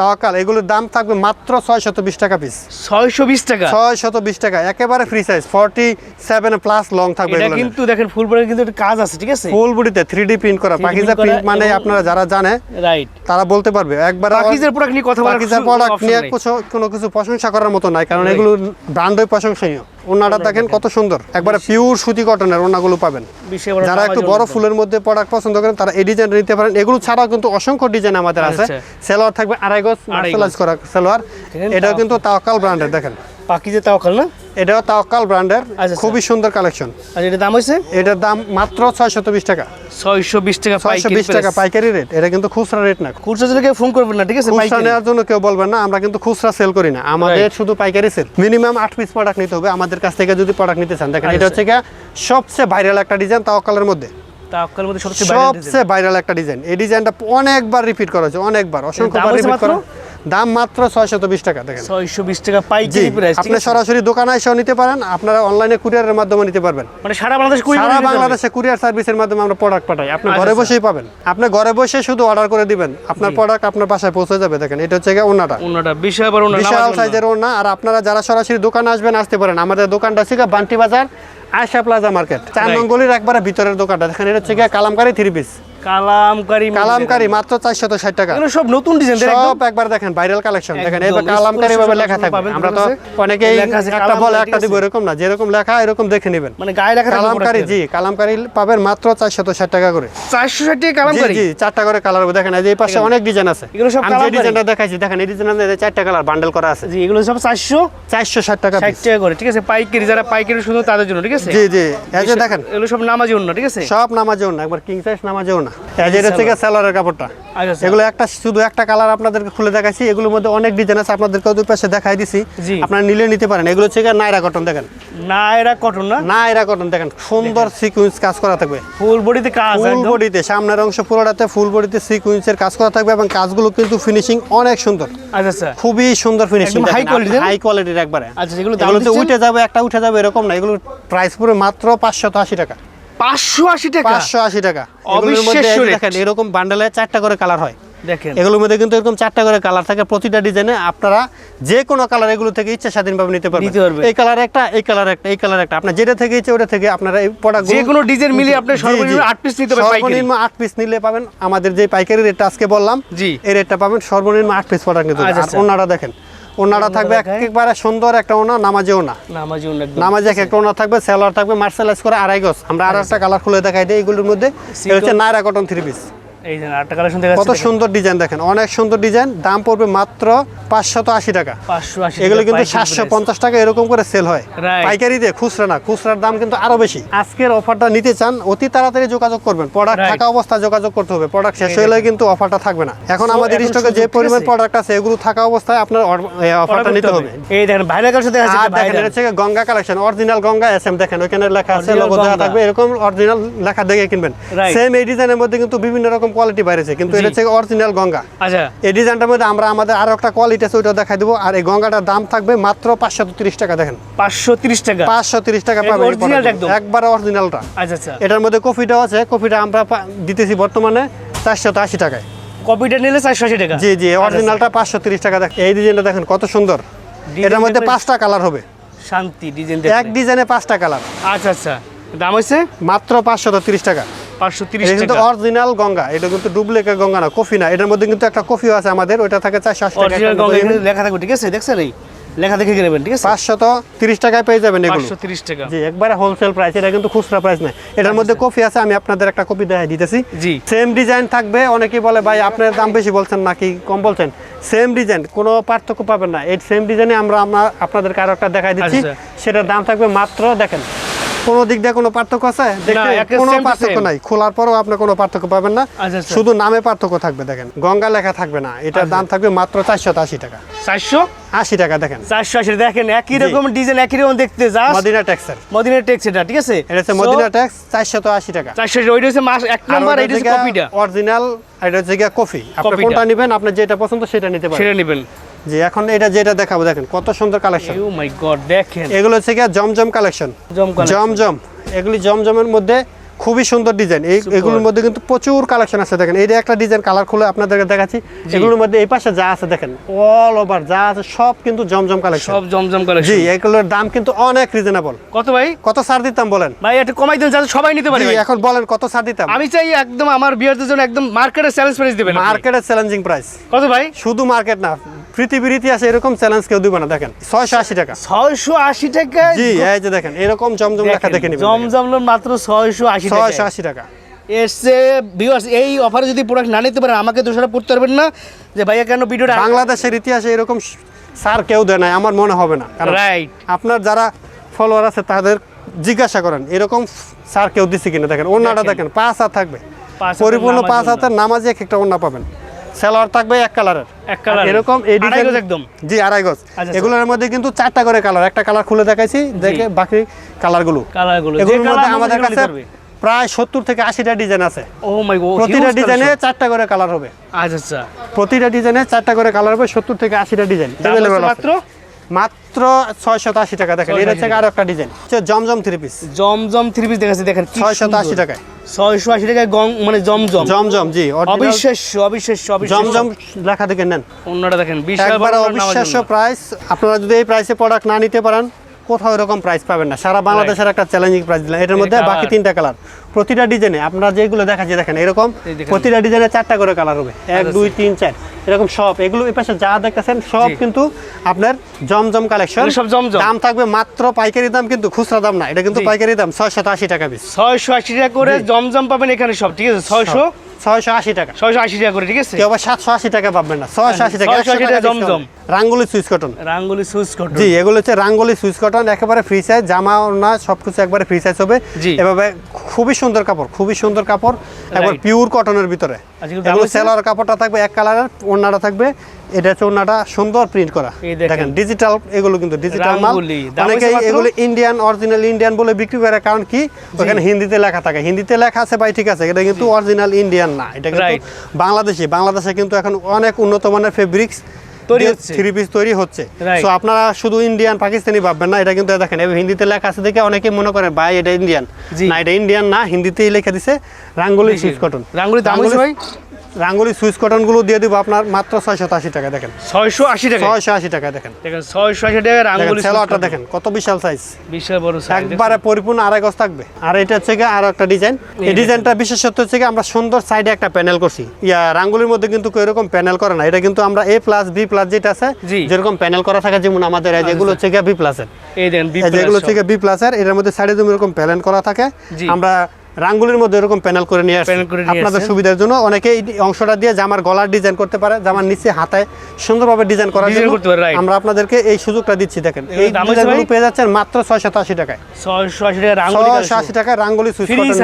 তাওয়াক্কাল এগুলোর দাম থাকবে মাত্র 620 টাকা পিস। 620 টাকা, 620 টাকা একেবারে ফ্রি সাইজ, 47 প্লাস লং থাকবে এটা এগুলো। কিন্তু দেখেন ফুল বডির কিন্তু একটা কাজ আছে, ঠিক আছে? ফুল বডিতে 3D প্রিন্ট করা। 3D পাকিজা print করা প্রিন্ট মানে এবং- আপনারা যারা জানে রাইট, তারা বলতে পারবে। একবার পাকিজার প্রোডাক্ট নিয়ে কথা বলার পাকিজার কিছু প্রোডাক্ট option নিয়ে নেই। কোনো কিছু প্রশংসা করার মতো নাই, কারণ Right. এগুলো ব্র্যান্ডই প্রশংসনীয়। ওনাটা দেখেন কত সুন্দর, একবারে পিওর সুতি কটনের ওনাগুলো পাবেন। বিশে বড় যারা একটু বড় ফুলের মধ্যে প্রোডাক্ট পছন্দ করেন তারা এই ডিজাইন নিতে পারেন। এগুলো ছাড়াও কিন্তু অসংখ্য ডিজাইন আমাদের আছে। আচ্ছা। সেলোয়ার থাকবে 2.5 গজ মার্সেলাইজ করা সেলোয়ার। দেখেন এটাও কিন্তু তাওয়াক্কাল ব্র্যান্ডের, দেখেন পাকিজা তাওয়াক্কাল না? এটাও তাওয়াক্কাল ব্র্যান্ডের, আচ্ছা, খুবই সুন্দর কালেকশন। আর এটার দাম হইছে এটার দাম মাত্র 620 টাকা। 620 টাকা পাইকারি 620 টাকা পাইকারি রেট। এটা কিন্তু খুচরা রেট না। খুচরা জন্য কেউ ফোন করবেন না, ঠিক আছে? খুচরা পাইকারি নেওয়ার জন্য কেউ বলবেন না, আমরা কিন্তু খুচরা সেল করি না, আমাদের শুধু পাইকারি সেল। মিনিমাম 8 পিস প্রোডাক্ট নিতে হবে আমাদের কাছ থেকে যদি প্রোডাক্ট নিতে চান। দেখেন এটা হচ্ছে গিয়ে সবচেয়ে ভাইরাল একটা ডিজাইন তাওয়াক্কালের মধ্যে, তাওয়াক্কালের মধ্যে সবচেয়ে ভাইরাল একটা ডিজাইন। এই ডিজাইনটা অনেকবার রিপিট করা হয়েছে, অনেকবার, অসংখ্যবার দাম হচ্ছে রিপিট করা। দাম মাত্র 620 টাকা। দেখেন 620 টাকা জি, পাইকারি প্রাইস, ঠিক আপনি আছে? সরাসরি দোকানে এসেও নিতে পারেন, আপনারা অনলাইনে কুরিয়ারের মাধ্যমে নিতে পারবেন। মানে সারা বাংলাদেশ কুরিয়ার সারা করে দিতে হবে? বাংলাদেশে কুরিয়ার সার্ভিসের মাধ্যমে আমরা প্রোডাক্ট পাঠাই, আপনি আচ্ছা, ঘরে আচ্ছা। বসেই পাবেন। আপনি ঘরে বসে শুধু অর্ডার করে দিবেন, আপনার প্রোডাক্ট আপনার বাসায় পৌঁছে যাবে। দেখেন এটা হচ্ছে গিয়ে ওনাটা, ওনাটা বিশাল বড় ওনা, বিশাল নামাজ ওনা। সাইজের ওনা। আর আপনারা যারা সরাসরি দোকানে আসবেন আসতে পারেন, আমাদের দোকানটা হচ্ছে গিয়ে বান্টি বাজার আয়শা প্লাজা মার্কেট 4 নং গলির একবারে ভিতরের দোকানটা। দেখেন এটা হচ্ছে গিয়ে কালামকারী 3 পিস, কালামকারী মাত্র 460 টাকা। এগুলো সব নতুন ডিজাইন সব একবার দেখেন ভাইরাল কালেকশন। দেখেন এই একদম কালামকারী ভাবে লেখা থাকবে। পাবেন, আমরা তো ঠিক আছে? অনেকেই লেখা আছে একটা বলে কালামকারী, একটা দিব, এরকম না, যেরকম লেখা এরকম দেখে নেবেন। মানে গায়ে লেখা থাকবে কালামকারী, product-এর। জি কালামকারী পাবেন মাত্র 460 টাকা করে। 460 টাকা জি কালামকারী। জি 4টা করে কালার হবে। দেখেন এই যে এই পাশে অনেক ডিজাইন আছে, এগুলো সব আমি যে কালামকারী? ডিজাইনটা দেখাইছি দেখেন এই ডিজাইনে 4টা কালার বান্ডেল করা আছে। জি, এগুলো সব 460 460 টাকা piece। টাকা করে, ঠিক আছে? পাইকারি, যারা পাইকারি শুধু তাদের জন্য, ঠিক আছে? জি জি এই যে দেখেন এগুলো সব নামাজি ওন্না, ঠিক আছে? সব নামাজেও না, একবার কিং সাইজ নামাজেও না। এই যে এটা থেকে সেলারের কাপড়টা, আচ্ছা, আচ্ছা। এগুলো একটা শুধু একটা কালার আপনাদেরকে খুলে দেখাইছি। এগুলোর মধ্যে অনেক ডিজাইন আছে, আপনাদেরকে দুই পাশে দেখাই দিছি, জি। আপনারা নিলে নিতে পারেন। এগুলো হচ্ছে গিয়ে নাইরা কটন। দেখেন নায়রা কটন না? নাইরা কটন, দেখেন সুন্দর সিকুয়েন্স কাজ করা থাকবে। ফুল বডিতে কাজ ফুল একদম। বডিতে সামনের অংশ পুরোটাতে ফুল বডিতে সিকুয়েন্সের কাজ করা থাকবে এবং কাজগুলো কিন্তু ফিনিশিং অনেক সুন্দর, আচ্ছা আচ্ছা খুবই সুন্দর ফিনিশিং, একদম high quality না? হাই কোয়ালিটির একবারে। আচ্ছা, যেগুলো দাম এগুলোতে দিচ্ছেন? উঠে যাবে, একটা উঠে যাবে এরকম না। এগুলোর প্রাইস পুরো মাত্র 580 টাকা। 580 টাকা 580 টাকা। এগুলোর মধ্যে এই যে rate। দেখেন এরকম বান্ডেলে 4টা করে কালার হয়। দেখেন এগুলোর মধ্যে কিন্তু এরকম 4টা করে কালার থাকে প্রতিটা ডিজাইনে। আপনারা যে কোনো কালার এগুলো থেকে ইচ্ছা স্বাধীনভাবে নিতে নিতে পারবেন। পারবেন। এই কালার একটা, এই কালার একটা, এই কালার একটা, আপনার যেটা থেকে ইচ্ছে ওটা থেকে আপনারা এই প্রোডাক্টগুলো যে কোনো ডিজাইন মিলিয়ে আপনি সর্বনিম্ন 8 পিস নিতে পারবেন পাইকারি। সর্বনিম্ন 8 পিস নিলে পাবেন। আমাদের যে পাইকারি রেটটা আজকে বললাম, জি। এই রেটটা পাবেন সর্বনিম্ন 8 পিস প্রোডাক্ট নিতে হবে। আচ্ছা, আর আচ্ছা। ওনাটা দেখেন, ওনাটা থাকবে দেখায়। একেবারে সুন্দর একটা ওনা, নামাজে ওনা, নামাজি ওন্না একদম। নামাজে একটা ওনা থাকবে, সেলার থাকবে মার্শালাইজ করে 2.5 গজ। আমরা আর একটা কালার খুলে দেখাই দিই এগুলোর মধ্যে। এটা হচ্ছে নায়রা কটন 3 পিস। এই যে আটটা কালেকশন দেখাচ্ছি, কত সুন্দর ডিজাইন, দেখেন অনেক সুন্দর ডিজাইন। দাম পড়বে মাত্র 580 টাকা। 580 এগুলো কিন্তু পাইকারি price। 750 টাকা এরকম করে সেল হয় Right. পাইকারিতে, খুচরা না। খুচরার দাম কিন্তু আরো বেশি। আজকের অফারটা নিতে চান অতি তাড়াতাড়ি যোগাযোগ করবেন। Product Right. থাকা অবস্থায় যোগাযোগ করতে হবে, প্রোডাক্ট শেষ হলে কিন্তু অফারটা থাকবে না। এখন So, আমাদের এখন স্টকে যে সুযোগ, ঠিক পরিমাণ আছে? প্রোডাক্ট আছে এগুলো থাকা অবস্থায় আপনার অফারটা নিতে হবে। এই দেখেন ভাইরাল কালেকশন দেখাচ্ছি, আর দেখেন এটা হচ্ছে Ganga collection, original Ganga SM. দেখেন ওখানে লেখা আছে, Original লোগো দেওয়া গঙ্গা। থাকবে, এরকম অরিজিনাল লেখা দেখে কিনবেন। Right. সেম এই ডিজাইনের মধ্যে কিন্তু বিভিন্ন রকম কোয়ালিটি বাইরেছে, কিন্তু এটা হচ্ছে অরিজিনাল গঙ্গা। আচ্ছা এই ডিজাইনটার মধ্যে আমরা আমাদের আরো একটা কোয়ালিটি আছে, ওইটা দেখাই দেবো। আর এই গঙ্গাটার দাম থাকবে মাত্র 530 টাকা। দেখেন 530 টাকা। 530 টাকা একদম পাবেন এই original product। একদম। একবারে অরিজিনালটা। আচ্ছা আচ্ছা, এটার মধ্যে কফিটাও আছে, কফিটা আমরা দিতেছি বর্তমানে 480 টাকায়। কপিটা নিলে 480 টাকা। জি জি অরিজিনালটা 530 টাকা। দেখেন এই ডিজাইনটা দেখেন কত সুন্দর। Design এটার মধ্যে দেখলে- 5টা কালার হবে, শান্তি ডিজাইন এক দেখেন। ডিজাইনে 5টা কালার, আচ্ছা আচ্ছা, দাম হইছে মাত্র 530 টাকা। 530 এটা কিন্তু টাকা। অরিজিনাল গঙ্গা, এটা কিন্তু ডুপ্লিকেট গঙ্গা না, কফি না। এটার মধ্যে কিন্তু একটা কফিও আছে আমাদের, ওইটা থাকে 480 টাকা। অরিজিনাল গঙ্গা এখানে লেখা থাকবে, ঠিক আছে? দেখছেন এই লেখা দেখে কিনবেন, ঠিক আছে? 530 টাকায় পেয়ে যাবেন এগুলো। 530 টাকা। জি একবারে হোলসেল প্রাইস, এটা কিন্তু খুচরা প্রাইস না। এটার মধ্যে কফি আছে, আমি আপনাদের একটা কপি দেখাই দিতেছি। জি। সেম ডিজাইন থাকবে। অনেকেই বলে ভাই আপনার দাম বেশি বলছেন নাকি কম বলছেন। সেম ডিজাইন, কোনো পার্থক্য পাবেন না। এই সেম ডিজাইনে আমরা আপনাদেরকে আরো একটা দেখাই দিচ্ছি, আচ্ছা। সেটার দাম থাকবে মাত্র, দেখেন কোনো দিক দিয়ে কোনো পার্থক্য আছে? দেখতে একে কোনো same to পার্থক্য same। নাই। খোলার পরেও আপনি কোনো পার্থক্য পাবেন না, আচ্ছা, আচ্ছা। শুধু নামে পার্থক্য থাকবে। দেখেন গঙ্গা লেখা থাকবে না, এটার দাম থাকবে মাত্র 480 টাকা। 480 টাকা। দেখেন 480 দেখেন, একই রকম ডিজাইন, একই রকম দেখতে যা মদিনা টেক্সের, মদিনা টেক্স, এটা ঠিক আছে? এটা হচ্ছে মদিনা টেক্স 480 টাকা। 480 ওইটা হচ্ছে মাস এক নাম্বার, এইটা হচ্ছে কপিটা, অরিজিনাল। এটা হচ্ছে গিয়া কফি। আপনি কপিটা। কোনটা নেবেন, আপনার যেটা পছন্দ সেটা নিতে পারেন। সেটা নেবেন। জি এখন এটা যেটা দেখাবো, দেখেন কত সুন্দর কালেকশন। ও মাই গড, দেখেন এগুলো হচ্ছে গিয়া জমজম কালেকশন। জমকাল। জমজম, এগুলি জমজমের মধ্যে খুবই সুন্দর ডিজাইন। এগুলোর মধ্যে কিন্তু প্রচুর কালেকশন আছে। দেখেন এই যে একটা ডিজাইন কালার খুলে আপনাদেরকে দেখাচ্ছি। এগুলোর মধ্যে এই পাশে যা আছে দেখেন অল ওভার যা আছে সব কিন্তু জমজম কালেকশন, সব জমজম কালেকশন। জি, এগুলোর দাম কিন্তু অনেক রিজনেবল। কত ভাই? কত ছাড় দিতাম বলেন ভাই? একটু কমাই দেন যাতে সবাই নিতে পারে। এখন বলেন কত ছাড় দিতাম? আমি চাই একদম আমার ভিউয়ারদের জন্য একদম মার্কেটের চ্যালেঞ্জ প্রাইস দিবেন। মার্কেটের চ্যালেঞ্জিং প্রাইস। কত ভাই? শুধু মার্কেট না, পৃথিবীর ইতিহাসে এরকম চ্যালেঞ্জ কেউ দিবে না। দেখেন 680 টাকা। 680 টাকা? জি, এই যে দেখেন এরকম জমজম লেখা দেখে নিবেন। জমজম মাত্র 680 টাকা। 680 টাকা। এসে ভিউয়ার্স এই অফারে যদি প্রোডাক্ট না নিতে পারেন আমাকে দোষারা পড়তে পারবেন না যে ভাইয়া কেন ভিডিওটা। বাংলাদেশের ইতিহাসে এরকম স্যার কেউ দেয় নাই, আমার মনে হবে না। রাইট। আপনার যারা ফলোয়ার আছে তাদের জিজ্ঞাসা করেন এরকম স্যার কেউ দিচ্ছে কিনা। দেখেন ওন্নাটা দেখেন 5 হাত থাকবে, পরিপূর্ণ 5 হাতের নামাজে একটা ওন্না পাবেন। সেলোয়ার থাকবে এক কালারের, এরকম এই ডিজাইন একদম। জি, 2.5 গজ। এগুলোর মধ্যে কিন্তু 4টা করে কালার, একটা কালার খুলে দেখাইছি, দেখে বাকি কালারগুলো। এগুলোর মধ্যে আমাদের কাছে প্রায় 70 থেকে 80টা ডিজাইন আছে। ও মাই গড। প্রতিটা ডিজাইনে 4টা করে কালার হবে। আচ্ছা, প্রতিটা ডিজাইনে 4টা করে কালার হবে। 70 থেকে 80টা ডিজাইন अवेलेबल আছে। মাত্র 680 টাকা। দেখেন এটা হচ্ছে আরো একটা ডিজাইন, জমজম 3 পিস। জমজম 3 পিস দেখাচ্ছি, দেখেন 680 টাকায়। 680 টাকায় মানে জমজম। জমজম, জি, অবিশ্বাস্য অবিশ্বাস্য অবিশ্বাস্য। জমজম লেখা দেখেন, নেন। অন্যটা দেখেন বিশাল বড় অবিশ্বাস্য প্রাইস। আপনারা যদি এই প্রাইসে প্রোডাক্ট না নিতে পারেন কোথাও এরকম প্রাইস পাবেন না। সারা বাংলাদেশের একটা চ্যালেঞ্জিং প্রাইস দিলাম। এটার মধ্যে বাকি 3টা কালার, প্রতিটা ডিজাইনে আপনারা যেগুলো দেখাচ্ছি দেখেন এরকম প্রতিটা ডিজাইনে 4টা করে কালার হবে। 1 2 3 4 এরকম সব। এগুলো এই পাশে যা দেখতেছেন সব কিন্তু আপনার জমজম কালেকশন। সব জমজম। দাম থাকবে মাত্র পাইকারি দাম, কিন্তু খুচরা দাম না। এটা কিন্তু পাইকারি দাম 680 টাকা পিস। 680 টাকা করে জমজম পাবেন এখানে সব, ঠিক আছে? 680 টাকা। 680 টাকা করে, ঠিক আছে? কেউ আবার 780 টাকা পাবেন না, 680 টাকা। 680 টাকা জমজম। রাঙ্গুলি সুইচ কটন। রাঙ্গুলি সুইচ কটন, জি, এগুলো হচ্ছে রাঙ্গুলি সুইচ কটন, একেবারে ফ্রি সাইজ। জামা না সবকিছু একবারে ফ্রি সাইজ হবে। এভাবে খুবই সুন্দর কাপড়, খুবই সুন্দর কাপড়, একবার পিওর কটনের ভিতরে। এগুলো সেলোয়ার কাপড়টা থাকবে এক কালারের, ওড়নাটা থাকবে এটা হচ্ছে ওড়নাটা সুন্দর প্রিন্ট করা। দেখেন ডিজিটাল, এগুলো কিন্তু ডিজিটাল মাল। অনেকে এগুলো ইন্ডিয়ান, অরিজিনাল ইন্ডিয়ান বলে বিক্রি করে, কারণ কি ওখানে হিন্দিতে লেখা থাকে। হিন্দিতে লেখা আছে ভাই, ঠিক আছে, এটা কিন্তু অরিজিনাল ইন্ডিয়ান না, এটা কিন্তু বাংলাদেশি। বাংলাদেশে কিন্তু এখন অনেক উন্নত মানের ফেব্রিক্স থ্রি পিস তৈরি হচ্ছে। সো আপনারা শুধু ইন্ডিয়ান পাকিস্তানি ভাববেন না, এটা কিন্তু দেখেন হিন্দিতে লেখা আছে দেখে অনেকে মনে করে ভাই এটা ইন্ডিয়ান। না, এটা ইন্ডিয়ান না, হিন্দিতেই লেখা দিছে রাঙ্গুলি সুইচ কটন। রাঙ্গুলি সুইচ কটন গুলো দিয়ে দিব আপনার মাত্র 680 টাকা। দেখেন 680 টাকা। 680 টাকা। দেখেন 680 টাকা রাঙ্গুলি সেলোয়ারটা দেখেন কত বিশাল সাইজ, বিশাল বড় সাইজ, একবারে পরিপূর্ণ 2.5 গজ থাকবে। আর এটা হচ্ছে আরো একটা ডিজাইন। এই ডিজাইনটা বিশেষত্ব হচ্ছে আমরা সুন্দর সাইডে একটা প্যানেল করছি। রাঙ্গুলির মধ্যে কিন্তু এরকম প্যানেল করা না। এটা কিন্তু আমরা A+, B+ যেটা আছে যেরকম প্যানেল করা থাকে, যেমন আমাদের যেগুলো হচ্ছে B+। এই দেন যেগুলো হচ্ছে B+, এর মধ্যে সাইডে যেমন এরকম প্যানেল করা থাকে, আমরা রাঙ্গুলির মধ্যে এরকম প্যানেল করে নিয়ে আসি আপনাদের সুবিধার জন্য। অনেকে এই অংশটা দিয়ে জামার গলার ডিজাইন করতে পারে, জামার নিচে হাতায় সুন্দরভাবে ডিজাইন করার জন্য আমরা আপনাদেরকে এই সুযোগটা দিচ্ছি। দেখেন এই ডিজাইনগুলো পেয়ে যাচ্ছেন মাত্র 680 টাকায়। 680 টাকা রাঙ্গুলি সুইচ কটন,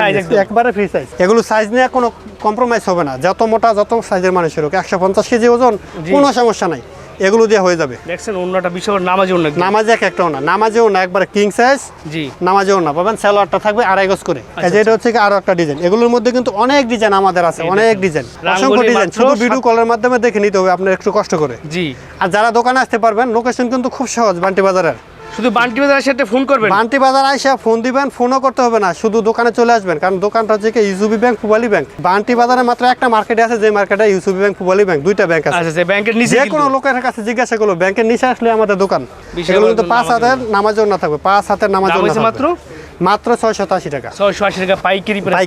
একবারে ফ্রি সাইজ। এগুলো সাইজ নিয়ে কোনো কম্প্রোমাইজ হবে না। যত মোটা যত সাইজের মানুষের হোক, 150 কেজি ওজন, কোনো সমস্যা নাই, এগুলো দিয়ে হয়ে যাবে। দেখছেন ওন্নাটা বিশাল নামাজে ওন্না, নামাজে একটা ওন্না, নামাজে ওন্না একবারে কিং সাইজ। জি, নামাজে ওন্না পাবেন। সালোয়ারটা থাকবে 2.5 গজ করে। এটা হচ্ছে আরো একটা ডিজাইন। এগুলোর মধ্যে কিন্তু অনেক ডিজাইন আমাদের আছে, অনেক ডিজাইন, অসংখ্য ডিজাইন। শুধু ভিডিও কলের মাধ্যমে দেখে নিতে হবে আপনার একটু কষ্ট করে। জি, আর যারা দোকানে আসতে পারবেন, লোকেশন কিন্তু খুব সহজ, বান্টি বাজারের। শুধু বান্টি বাজার এসে ফোন করবেন, বান্টি বাজার আইসা ফোন দিবেন, ফোনও করতে হবে না, শুধু দোকানে চলে আসবেন। কারণ দোকানটা হচ্ছে ইউসুবি ব্যাংক, পূবালী ব্যাংক। বান্টি বাজারে মাত্র একটা মার্কেটে আছে, যে মার্কেটে ইউসুবি ব্যাংক, পূবালী ব্যাংক, দুইটা ব্যাংক আছে। আচ্ছা, ব্যাংকের নিচে যে কোনো লোকের কাছে জিজ্ঞাসা করলো, ব্যাংকের নিচে আসলে আমাদের দোকান। এগুলো কিন্তু 5 হাতের নামাজ ওন্না থাকবে, 5 হাতের নামাজ ওন্না থাকবে। মাত্র 680 টাকা। 680 টাকা পাইকারি প্রাইস।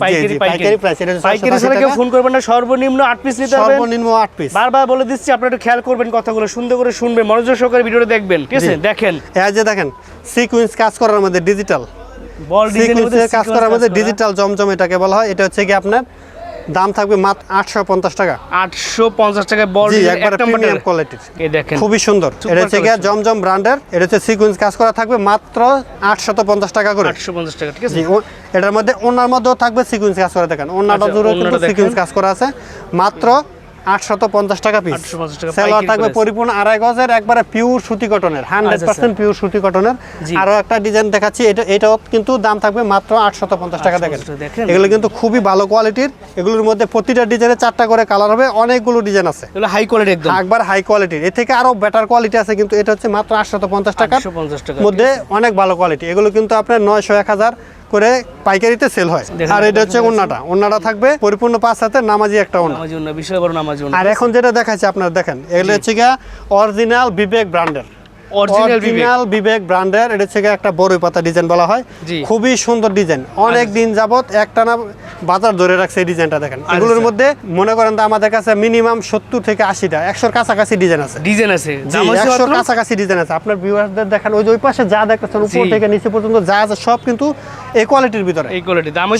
পাইকারি প্রাইস। এটা পাইকারি ছাড়া কেউ ফোন করবেন না, সর্বনিম্ন 8 পিস নিতে হবে। সর্বনিম্ন 8 পিস। বারবার বলে দিচ্ছি, আপনারা একটু খেয়াল করবেন, কথাগুলো সুন্দর করে শুনবেন, মনোযোগ সহকারে ভিডিওটা দেখবেন, ঠিক আছে? দেখেন এই যে দেখেন সিকোয়েন্স কাজ করার মধ্যে ডিজিটাল বল ডিজাইনের মধ্যে কাজ করার মধ্যে ডিজিটাল জমজম এটাকে বলা হয়। এটা হচ্ছে কি আপনার দাম থাকবে মাত্র 850 টাকা। 850 টাকা বল একবার প্রিমিয়াম কোয়ালিটির। এই দেখেন খুবই সুন্দর। এটা হচ্ছে কি জমজম ব্র্যান্ডের। এটা হচ্ছে সিকোয়েন্স কাজ করা থাকবে মাত্র 850 টাকা করে। 850 টাকা, ঠিক আছে? এটার মধ্যে ওনার মধ্যেও থাকবে সিকোয়েন্স কাজ করা। দেখেন ওনাটা জুড়ে কিন্তু সিকোয়েন্স কাজ করা আছে, মাত্র 850 টাকা পিস। সেলোয়ার থাকবে পরিপূর্ণ 2.5 গজের, একবারে পিওর সুতি কটনের, 100% পিওর সুতি কটনের। আরো একটা ডিজাইন দেখাচ্ছি, এটাও কিন্তু দাম থাকবে মাত্র 850 টাকা। দেখেন এগুলো কিন্তু খুবই ভালো কোয়ালিটির। এগুলোর মধ্যে প্রতিটা ডিজাইনে 4টা করে কালার হবে, অনেকগুলো ডিজাইন আছে। এগুলো হাই কোয়ালিটি, একদম একবার হাই কোয়ালিটির। এর থেকে আরো বেটার কোয়ালিটি আছে, কিন্তু এটা হচ্ছে মাত্র 850 টাকার মধ্যে অনেক ভালো কোয়ালিটি। এগুলো কিন্তু আপনার 900, 1000 করে পাইকারিতে সেল হয়। আর এটা হচ্ছে ওন্নাটা থাকবে পরিপূর্ণ 5 হাতের নামাজি একটা ওন্না। নামাজি ওন্না, বিশাল বড় নামাজি ওন্না। আর এখন যেটা দেখাচ্ছি আপনারা দেখেন, এগুলো হচ্ছে গিয়া অরিজিনাল বিবেক ব্র্যান্ডের। অরিজিনাল বিবেক ব্র্যান্ডের, এটা হচ্ছে গিয়া একটা বড়ই পাতা ডিজাইন বলা হয়। খুবই সুন্দর ডিজাইন, অনেক দিন যাবত একটানা বাজার ধরে রাখছে এই ডিজাইনটা দেখেন। এগুলোর মধ্যে মনে করেন তো আমাদের কাছে মিনিমাম 70 থেকে 80টা 100-র কাছাকাছি ডিজাইন আছে। 100-র কাছাকাছি ডিজাইন আছে। আপনার ভিউয়ারদের দেখেন ওই যে ওই পাশে যা দেখতেছেন উপর থেকে নিচে পর্যন্ত যা আছে সব কিন্তু এই কোয়ালিটির ভিতরে।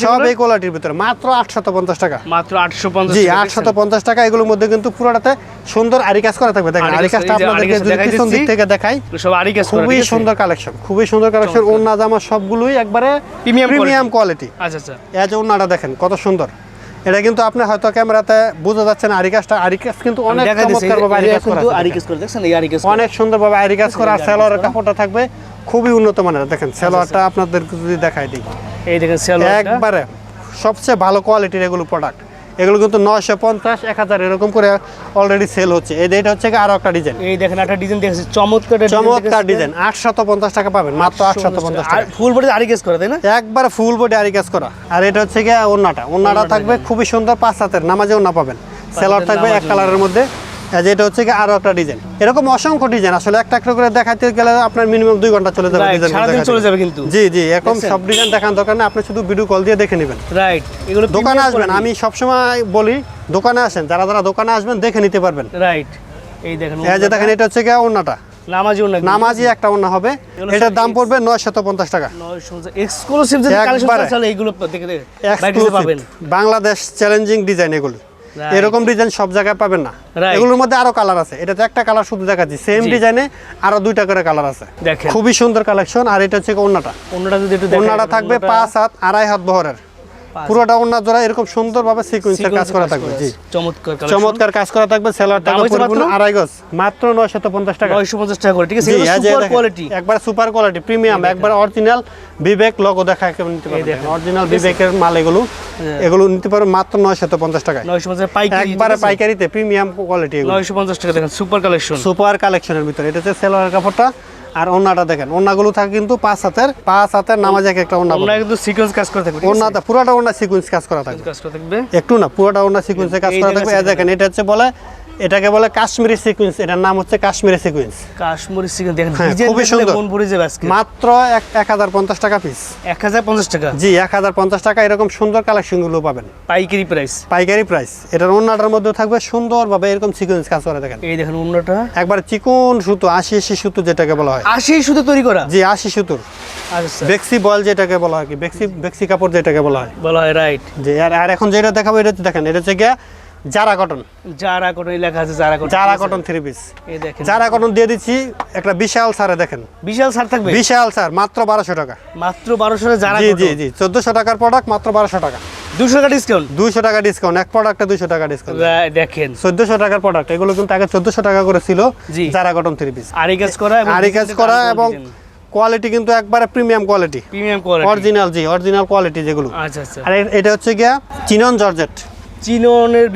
সব এই কোয়ালিটির ভিতরে মাত্র 850 টাকা। মাত্র 850। জি 850 টাকা। এগুলোর মধ্যে কিন্তু পুরোটাতে সুন্দর আরি কাজ করা থাকবে। দেখেন আরি কাজটা আপনাদেরকে যদি পিছন দিক থেকে দেখাই, সব আরি কাজ করা। খুবই সুন্দর কালেকশন, খুবই সুন্দর কালেকশন। ওন্না জামা সবগুলোই একবারে প্রিমিয়াম কোয়ালিটি। আচ্ছা। এই যে ওন্নাটা দেখেন কত সুন্দর। এটা কিন্তু আপনি হয়তো ক্যামেরাতে বোঝা যাচ্ছে না, আরি কাজ কিন্তু অনেক চমৎকারভাবে আরি কাজ করা। অনেক সুন্দরভাবে আরি কাজ করা। আর সালোয়ারের কাপড়টা থাকবে খুবই উন্নত মানের। দেখেন সালোয়ারটা আপনাদের যদি দেখাই দিই, এই দেখেন সালোয়ারটা একবারে সবচেয়ে ভালো কোয়ালিটির এগুলো প্রোডাক্ট। এগুলো কিন্তু 950, 1000 এরকম করে অলরেডি সেল হচ্ছে। এটা হচ্ছে আরো একটা ডিজাইন। এই দেখেন একটা ডিজাইন দেখেছি, চমৎকার ডিজাইন। 850 টাকা পাবেন, মাত্র 850 টাকা। ফুল বডি আরি কাজ করা, তাই না? একবার ফুল বডি আরি কাজ করা। আর এটা হচ্ছে গিয়ে ওন্নাটা থাকবে খুবই সুন্দর 5 হাতের নামাজে ওন্না পাবেন। সেলার থাকবে এক কালারের মধ্যে। যেটা হচ্ছে কি আরো একটা ডিজাইন। এরকম অসংখ্য ডিজাইন, আসলে একটা একটা করে দেখাতে গেলে আপনার মিনিমাম 2 ঘন্টা চলে যাবে ডিজাইন। সারাদিন চলে যাবে কিন্তু। জি এরকম সব ডিজাইন দেখার দরকার নেই, আপনি শুধু ভিডিও কল দিয়ে দেখে নেবেন। রাইট। এগুলো দোকানে আসবেন, আমি সবসময় বলি দোকানে আসেন, যারা দোকানে আসবেন দেখে নিতে পারবেন। রাইট। এই দেখেন এটা হচ্ছে কি ওন্নাটা নামাজি একটা ওন্না হবে। এটার দাম পড়বে 950 টাকা। 900 এক্সক্লুসিভ যে কালেকশন আছে এইগুলো দেখে পাবেন। বাংলাদেশ চ্যালেঞ্জিং ডিজাইন এগুলো। এরকম ডিজাইন সব জায়গায় পাবেন না। এগুলোর মধ্যে আরো কালার আছে। এটাতে একটা কালার শুধু দেখাচ্ছি, সেম ডিজাইনে আরো 2টা করে কালার আছে। খুবই সুন্দর কালেকশন। আর এটা হচ্ছে ওন্নাটা থাকবে 5 হাত 2.5 হাত বহরের। পুরোটা ওন্না জোড়া এরকম সুন্দরভাবে সিকোয়েন্সের কাজ করা থাকবে। জি চমৎকার কাজ করা থাকবে। সেলারটা পরিপূর্ণ 2.5 গজ, মাত্র 950 টাকা। 950 টাকা করে, ঠিক আছে? সুপার কোয়ালিটি, একবার সুপার কোয়ালিটি প্রিমিয়াম, একবার অরিজিনাল বিবেক লোগো দেখা কেমন নিতে পারবেন। অরিজিনাল বিবেকের মাল এগুলো নিতে পারবেন মাত্র 950 টাকা। 950 পাইকারি, একবারে পাইকারিতে প্রিমিয়াম কোয়ালিটি। 950 টাকা দেখেন, সুপার কালেকশনের ভিতরে। এটা হচ্ছে সেলারের কাপড়টা। আর ওন্নাটা দেখেন, ওন্নাগুলো থাকে কিন্তু 5 হাতের নামাজ একটা ওন্না কিন্তু সিকোয়েন্স কাজ করা থাকবে। ওন্নাটা পুরোটা ওন্না সিকোয়েন্স কাজ করা থাকবে। একটু না, পুরোটা ওন্না সিকোয়েন্সে কাজ করা থাকবে। দেখেন এটা হচ্ছে এটাকে বলে কাশ্মীরি সিকোয়েন্স। এটার নাম হচ্ছে কাশ্মীরি সিকোয়েন্স। দেখেন খুবই সুন্দর। মন ভরে যাবে আজকে। মাত্র 1050 টাকা পিস। 1050 টাকা। জি 1050 টাকা। এরকম সুন্দর কালেকশন গুলো পাবেন পাইকারি প্রাইস। এটার ওন্নাটার মধ্যে থাকবে সুন্দরভাবে এরকম সিকোয়েন্স কাজ করা। দেখেন এই দেখেন ওন্নাটা একবার চিকন সুতো, 80 সুতো যেটাকে বলা হয়। 80 সুতো তৈরি করা। জি 80 সুতোর। আচ্ছা, বেক্সি বল যেটাকে বলা হয়, কি বেক্সি কাপড় যেটাকে বলা হয়। রাইট। জি আর এখন যেটা দেখাবো এটা দেখেন, এটা হচ্ছে গিয়া জারা কটন লেখা আছে। Zara cotton 3 piece. এই দেখেন জারা কটন দিয়ে দিচ্ছি একটা বিশাল সারে। দেখেন বিশাল সার থাকবে। বিশাল সার মাত্র 1200 টাকা। মাত্র 1200 জারা কটন। জি 1400 টাকার প্রোডাক্ট মাত্র 1200 টাকা। 200 টাকা ডিসকাউন্ট। 200 টাকা ডিসকাউন্ট। এক প্রোডাক্টে 200 টাকা ডিসকাউন্ট। দেখেন 1400 টাকার প্রোডাক্ট। এগুলো কিন্তু আগে 1400 টাকা করে ছিল। Zara cotton 3 piece. আরি কাজ করা এবং কোয়ালিটি কিন্তু একবারে প্রিমিয়াম কোয়ালিটি। অরিজিনাল কোয়ালিটি যেগুলো। আচ্ছা। আর এটা হচ্ছে গিয়া চিনন জর্জেট। চিননের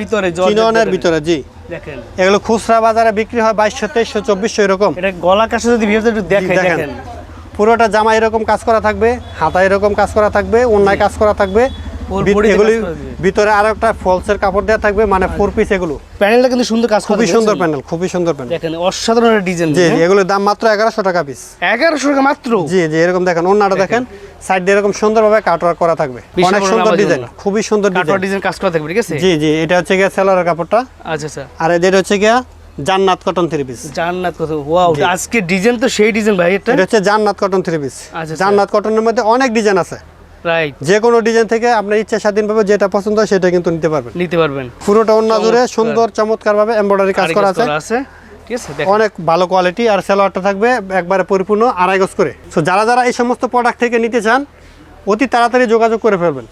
ভিতরে জি দেখেন এগুলো খুচরা বাজারে বিক্রি হয় 2200, 2300, 2400 এরকম। এটা গলা কাছে যদি ভিউয়ারদের একটু দেখেন, পুরোটা জামা এরকম কাজ করা থাকবে, হাতা এরকম কাজ করা থাকবে, ওন্নায় কাজ করা থাকবে। এগুলি ভিতরে আরো একটা ফলসের কাপড় দেওয়া থাকবে, মানে 4 পিস। এগুলো প্যানেলটা কিন্তু সুন্দর কাজ করা, খুবই সুন্দর প্যানেল, খুবই সুন্দর প্যানেল। দেখেন অসাধারণ ডিজাইন। জি এগুলোর দাম মাত্র 1100 টাকা পিস। 1100 টাকা মাত্র। জি এরকম দেখেন ওন্নাটা দেখেন, সাইড দিয়ে এরকম সুন্দরভাবে কাটওয়ার্ক করা থাকবে। অনেক সুন্দর ডিজাইন, খুবই সুন্দর ডিজাইন কাজ করা থাকবে, ঠিক আছে? জি এটা হচ্ছে গিয়া সেলারের কাপড়টা। আচ্ছা। আর এটা হচ্ছে গিয়া জান্নাত কটন 3 পিস। জান্নাত কটন, ওয়াও আজকে ডিজাইন তো সেই ডিজাইন ভাই। এটা হচ্ছে জান্নাত কটন 3 পিস। জান্নাত কটনের মধ্যে অনেক ডিজাইন আছে। রাইট। যে কোনো ডিজাইন থেকে আপনার ইচ্ছা স্বাধীনভাবে যেটা পছন্দ হয় সেটা কিন্তু নিতে পারবেন। পুরোটা ওন্না জুড়ে সুন্দর চমৎকার ভাবে এমব্রয়ডারি কাজ করা আছে। ঠিক আছে, অনেক ভালো কোয়ালিটি। আর সালোয়ারটা থাকবে একবারে পরিপূর্ণ 2.5 গজ করে। সো যারা এই সমস্ত প্রোডাক্ট থেকে নিতে চান অতি তাড়াতাড়ি যোগাযোগ করে ফেলবেন।